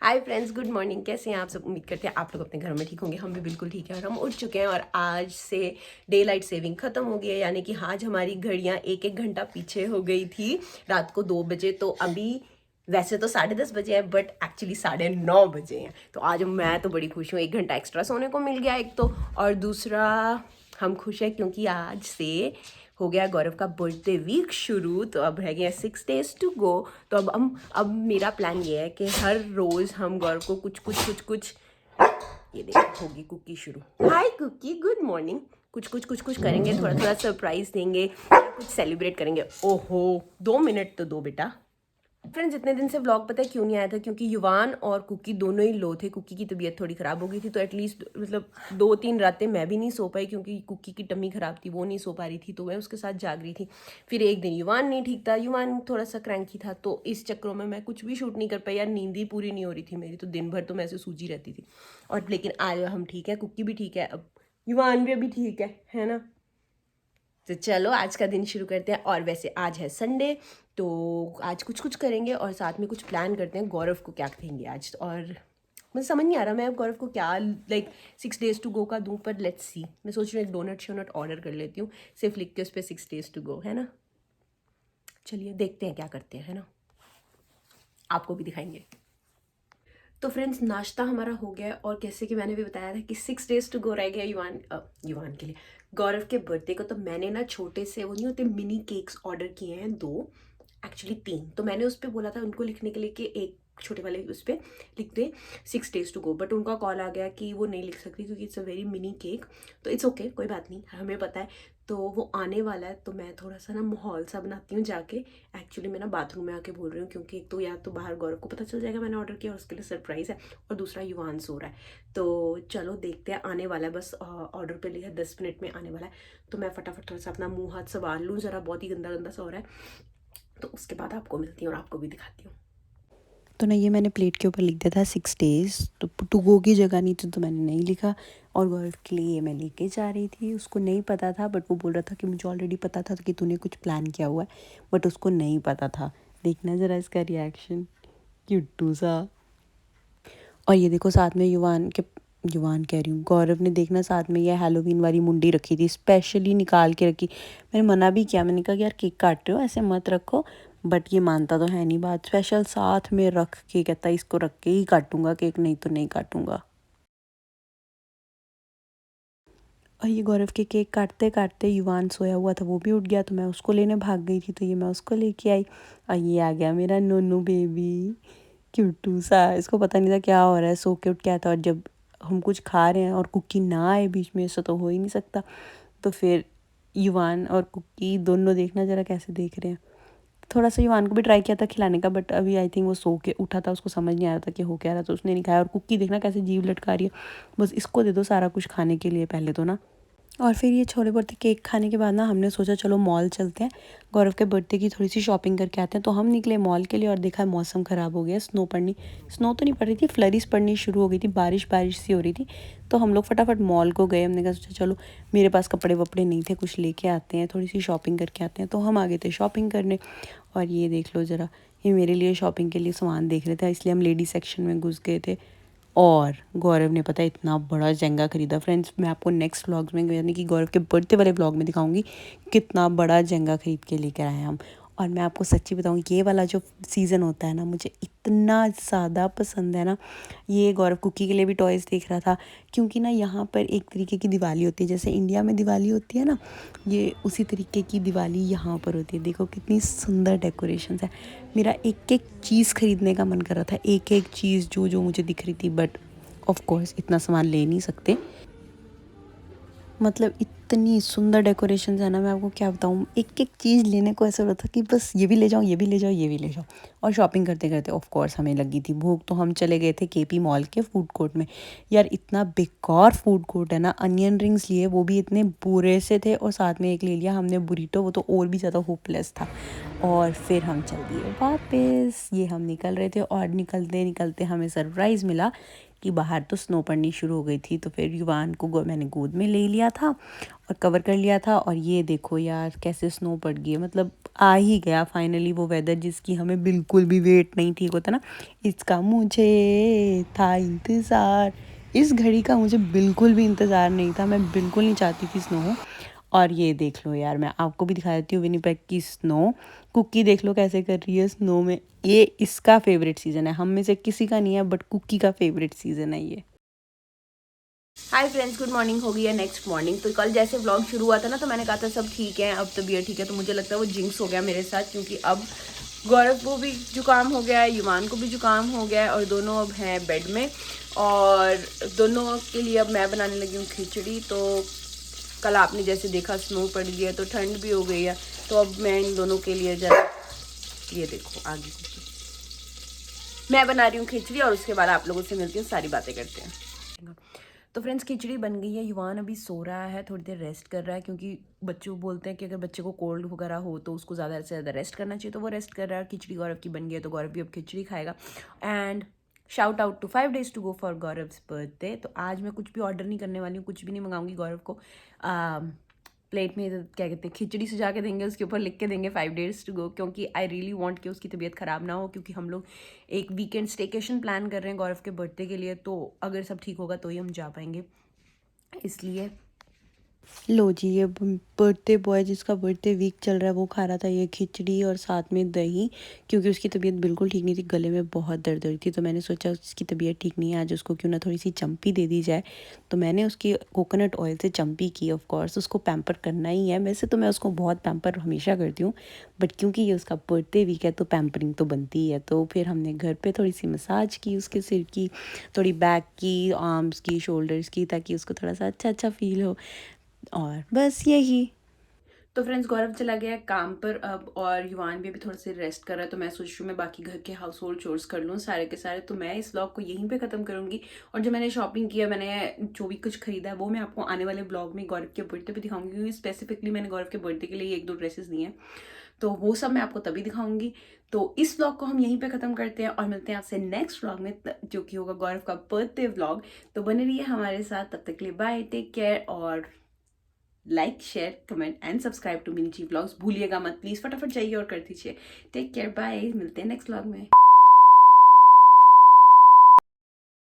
Hi friends, good morning. कैसे हैं आप सब? उम्मीद करते हैं आप लोग अपने घर में ठीक होंगे। हम भी बिल्कुल ठीक है और हम उठ चुके हैं और आज से डे लाइट सेविंग खत्म हो गई है, यानी कि आज हमारी घड़ियां एक एक घंटा पीछे हो गई थी रात को 2 बजे। तो अभी वैसे तो 10:30 बजे है बट एक्चुअली 9:30 बजे हैं। तो आज मैं तो बड़ी खुश हूँ, 1 घंटा एक्स्ट्रा सोने को मिल गया एक तो, और दूसरा हम खुश हैं क्योंकि आज से हो गया गौरव का बर्थडे वीक शुरू। तो अब रह गया 6 days टू गो। तो अब मेरा प्लान ये है कि हर रोज़ हम गौरव को कुछ ये देखो होगी कुकी शुरू। हाय कुकी, गुड मॉर्निंग। कुछ करेंगे, थोड़ा थोड़ा सरप्राइज देंगे, कुछ सेलिब्रेट करेंगे। ओहो, 2 मिनट तो दो बेटा। फ्रेंड्स, इतने दिन से व्लॉग पता है क्यों नहीं आया था? क्योंकि युवान और कुकी दोनों ही लो थे। कुकी की तबीयत थोड़ी ख़राब हो गई थी, तो एटलीस्ट मतलब 2-3 रातें मैं भी नहीं सो पाई क्योंकि कुकी की टमी ख़राब थी, वो नहीं सो पा रही थी, तो मैं उसके साथ जाग रही थी। फिर एक दिन युवान नहीं ठीक था, युवान थोड़ा सा क्रैंकी था, तो इस चक्करों में मैं कुछ भी शूट नहीं कर पाई यार। नींद ही पूरी नहीं हो रही थी मेरी, तो दिन भर तो मैं ऐसे सूजी रहती थी। और लेकिन आज हम ठीक है, कुकी भी ठीक है, अब युवान भी अभी ठीक है ना? तो चलो आज का दिन शुरू करते हैं। और वैसे आज है संडे, तो आज कुछ करेंगे और साथ में कुछ प्लान करते हैं। गौरव को क्या देंगे आज, और मुझे समझ नहीं आ रहा मैं अब गौरव को क्या 6 days टू गो का दूँ, पर लेट्स सी। मैं सोच रही हूँ एक डोनट शोनट ऑर्डर कर लेती हूँ, सिर्फ लिख के उस पर 6 days टू गो, है ना? चलिए देखते हैं क्या करते हैं, है ना? आपको भी दिखाएंगे। तो फ्रेंड्स, नाश्ता हमारा हो गया है, और कैसे कि मैंने भी बताया था कि 6 days टू गो रह गया युवान के लिए, गौरव के बर्थडे को। तो मैंने ना छोटे से, वो नहीं होते मिनी केक्स, ऑर्डर किए हैं 2, एक्चुअली 3। तो मैंने उस पर बोला था उनको लिखने के लिए कि एक छोटे वाले उस पर लिख दे 6 days टू गो, बट उनका कॉल आ गया कि वो नहीं लिख सकती क्योंकि it's a very mini cake. तो इट्स ओके, कोई बात नहीं, हमें पता है। तो वो आने वाला है, तो मैं थोड़ा सा ना माहौल सा बनाती हूँ जाके। एक्चुअली मैं ना बाथरूम में आके बोल रही हूँ क्योंकि एक तो या तो बाहर गौरव को पता चल जाएगा मैंने ऑर्डर किया और उसके लिए सरप्राइज़ है, और दूसरा युवान सो रहा है। तो चलो देखते हैं, आने वाला है, बस ऑर्डर पे लिखा 10 मिनट में आने वाला है। तो मैं फटाफट थोड़ा सा अपना मुँह हाथ संभाल लूँ ज़रा, बहुत ही गंदा गंदा सा हो रहा है। तो उसके बाद आपको मिलती हूँ और आपको भी दिखाती हूँ। तो ना ये मैंने प्लेट के ऊपर लिख दिया था 6 days, तो टू गो की जगह नहीं थी तो मैंने नहीं लिखा। और गौरव के लिए ये मैं लेके जा रही थी, उसको नहीं पता था, बट वो बोल रहा था कि मुझे ऑलरेडी पता था कि तूने कुछ प्लान किया हुआ है, बट उसको नहीं पता था। देखना ज़रा इसका रिएक्शन, क्यूटू सा। और ये देखो साथ में युवान कह रही हूँ, गौरव ने देखना साथ में ये हैलोवीन वाली मुंडी रखी थी, स्पेशली निकाल के रखी। मैंने मना भी किया, मैंने कहा कि यार केक काट रहे हो ऐसे मत रखो, बट ये मानता तो है नहीं बात। स्पेशल साथ में रख के कहता है इसको रख के ही काटूंगा केक, नहीं तो नहीं काटूंगा। और ये गौरव के केक काटते काटते युवान सोया हुआ था, वो भी उठ गया, तो मैं उसको लेने भाग गई थी, तो ये मैं उसको लेके आई। और ये आ गया मेरा नोनू बेबी, क्यूटू सा। इसको पता नहीं था क्या हो रहा है, सो के उठ के आया था। और जब हम कुछ खा रहे हैं और कुकी ना आए बीच में, ऐसा तो हो ही नहीं सकता। तो फिर युवान और कुकी दोनों देखना ज़रा कैसे देख रहे हैं। थोड़ा सा युवान को भी ट्राई किया था खिलाने का, बट अभी आई थिंक वो सो के उठा था, उसको समझ नहीं आ रहा था कि हो क्या रहा, तो उसने नहीं खाया। और कुकी देखना कैसे जीभ लटका रही है, बस इसको दे दो सारा कुछ खाने के लिए पहले तो ना। और फिर ये छोले भटूरे केक खाने के बाद ना हमने सोचा चलो मॉल चलते हैं, गौरव के बर्थडे की थोड़ी सी शॉपिंग करके आते हैं। तो हम निकले मॉल के लिए और देखा मौसम ख़राब हो गया, स्नो तो नहीं पड़ रही थी, फ्लरीज पड़नी शुरू हो गई थी, बारिश बारिश सी हो रही थी। तो हम लोग फटाफट मॉल को गए। हमने कहा सोचा चलो, मेरे पास कपड़े वपड़े नहीं थे, कुछ लेके आते हैं, थोड़ी सी शॉपिंग करके आते हैं। तो हम आ गए थे शॉपिंग करने। और ये देख लो ज़रा, ये मेरे लिए शॉपिंग के लिए सामान देख रहे थे, इसलिए हम लेडी सेक्शन में घुस गए थे। और गौरव ने पता है इतना बड़ा जेंगा खरीदा। फ्रेंड्स, मैं आपको नेक्स्ट व्लॉग्स में, यानी कि गौरव के बर्थडे वाले व्लॉग में दिखाऊंगी कितना बड़ा जेंगा खरीद के लेकर आए हम। और मैं आपको सच्ची बताऊँ, ये वाला जो सीज़न होता है ना, मुझे इतना ज़्यादा पसंद है ना। ये गौरव कुकी के लिए भी टॉयज़ देख रहा था, क्योंकि ना यहाँ पर एक तरीके की दिवाली होती है, जैसे इंडिया में दिवाली होती है ना, ये उसी तरीके की दिवाली यहाँ पर होती है। देखो कितनी सुंदर डेकोरेशंस है। मेरा एक एक चीज़ खरीदने का मन कर रहा था, एक एक चीज़ जो जो मुझे दिख रही थी, बट ऑफ कोर्स इतना सामान ले नहीं सकते। मतलब इतनी सुंदर डेकोरेशन है ना, मैं आपको क्या बताऊँ, एक एक चीज़ लेने को ऐसा हो रहा था कि बस ये भी ले जाऊँ, ये भी ले जाओ, ये भी ले जाओ। और शॉपिंग करते करते ऑफ कोर्स हमें लगी थी भूख, तो हम चले गए थे केपी मॉल के फूड कोर्ट में। यार इतना बेकार फूड कोर्ट है ना, अनियन रिंग्स लिए, वो भी इतने बुरे से थे, और साथ में एक ले लिया हमने बुरीटो, वो तो और भी ज़्यादा होपलेस था। और फिर हम चल दिए वापस। ये हम निकल रहे थे और निकलते निकलते हमें सरप्राइज़ मिला कि बाहर तो स्नो पड़नी शुरू हो गई थी। तो फिर युवान को मैंने गोद में ले लिया था और कवर कर लिया था, और ये देखो यार कैसे स्नो पड़ गई है। मतलब आ ही गया फाइनली वो वेदर जिसकी हमें बिल्कुल भी वेट नहीं ठीक होता ना, इसका मुझे था इंतज़ार। इस घड़ी का मुझे बिल्कुल भी इंतज़ार नहीं था, मैं बिल्कुल नहीं चाहती थी स्नो हो। और ये देख लो यार, मैं आपको भी दिखा देती हूँ विनीपेग की स्नो। कुकी देख लो कैसे कर रही है स्नो में। ये इसका फेवरेट सीज़न है, हम में से किसी का नहीं है, बट कुकी का फेवरेट सीज़न है ये। Hi friends, good morning. हो गई है नेक्स्ट मॉर्निंग। तो कल जैसे व्लॉग शुरू हुआ था ना, तो मैंने कहा था सब ठीक है, अब तबीयत ठीक है। तो मुझे लगता है वो जिंक्स हो गया मेरे साथ, क्योंकि अब गौरव को भी जुकाम हो गया है, युवान को भी जुकाम हो गया है, और दोनों अब हैं बेड में। और दोनों के लिए अब मैं बनाने लगी हूँ खिचड़ी। तो कल आपने जैसे देखा स्नो पड़ गई है, तो ठंड भी हो गई है। तो अब मैं इन दोनों के लिए जरा, ये देखो आगे मैं बना रही हूँ खिचड़ी, और उसके बाद आप लोगों से मिलती हूँ, सारी बातें करते हैं। तो फ्रेंड्स, खिचड़ी बन गई है। युवान अभी सो रहा है, थोड़ी देर रेस्ट कर रहा है, क्योंकि बच्चों बोलते हैं कि अगर बच्चे को कोल्ड वगैरह हो तो उसको ज़्यादा से ज़्यादा रेस्ट करना चाहिए। तो वो रेस्ट कर रहा है। खिचड़ी गौरव की बन गई है, तो गौरव भी अब खिचड़ी खाएगा। And shout out to 5 days to go for Gaurav's birthday. तो आज मैं कुछ भी ऑर्डर नहीं करने वाली हूँ, कुछ भी नहीं मंगाऊंगी। गौरव को प्लेट में क्या कहते हैं, खिचड़ी सजा के देंगे, उसके ऊपर लिख के देंगे 5 days टू गो, क्योंकि आई रियली वांट कि उसकी तबीयत ख़राब ना हो, क्योंकि हम लोग एक वीकेंड स्टेकेशन प्लान कर रहे हैं गौरव के बर्थडे के लिए। तो अगर सब ठीक होगा तो ही हम जा पाएंगे, इसलिए। लो जी, ये बर्थडे बॉय जिसका बर्थडे वीक चल रहा है वो खा रहा था ये खिचड़ी और साथ में दही, क्योंकि उसकी तबीयत बिल्कुल ठीक नहीं थी, गले में बहुत दर्द हो रही थी। तो मैंने सोचा उसकी तबीयत ठीक नहीं है, आज उसको क्यों ना थोड़ी सी चम्पी दे दी जाए। तो मैंने उसकी कोकोनट ऑयल से चम्पी की। ऑफ कोर्स उसको पैम्पर करना ही है, वैसे तो मैं उसको बहुत पैम्पर हमेशा करती हूँ, बट क्योंकि ये उसका बर्थडे वीक है तो पैम्परिंग तो बनती ही है। तो फिर हमने घर पर थोड़ी सी मसाज की उसके सिर की, थोड़ी बैक की, आर्म्स की, शोल्डर्स की, ताकि उसको थोड़ा सा अच्छा फील हो। और बस यही। तो फ्रेंड्स, गौरव चला गया है काम पर अब, और युवान भी अभी थोड़ा सा रेस्ट कर रहा है। तो मैं सोच रही हूँ मैं बाकी घर के हाउस होल्ड चोर्स कर लूँ सारे के सारे। तो मैं इस व्लॉग को यहीं पे ख़त्म करूँगी, और जो मैंने शॉपिंग किया, मैंने जो भी कुछ खरीदा है, वो मैं आपको आने वाले ब्लॉग में गौरव के बर्थडे पे दिखाऊंगी, क्योंकि स्पेसिफिकली मैंने गौरव के बर्थडे के लिए 1-2 ड्रेसेस दिए हैं। तो वो सब मैं आपको तभी दिखाऊंगी। तो इस व्लॉग को हम यहीं पे ख़त्म करते हैं, और मिलते हैं आपसे नेक्स्ट व्लॉग में, जो कि होगा गौरव का बर्थडे व्लॉग। तो बने रहिए हमारे साथ, तब तक के लिए बाय, टेक केयर, और like, share, comment and subscribe to Mini ji vlogs. भूलिएगा मत प्लीज़, फटाफट जाइए और कर दीजिए। टेक केयर, बाय, मिलते हैं नेक्स्ट व्लॉग में।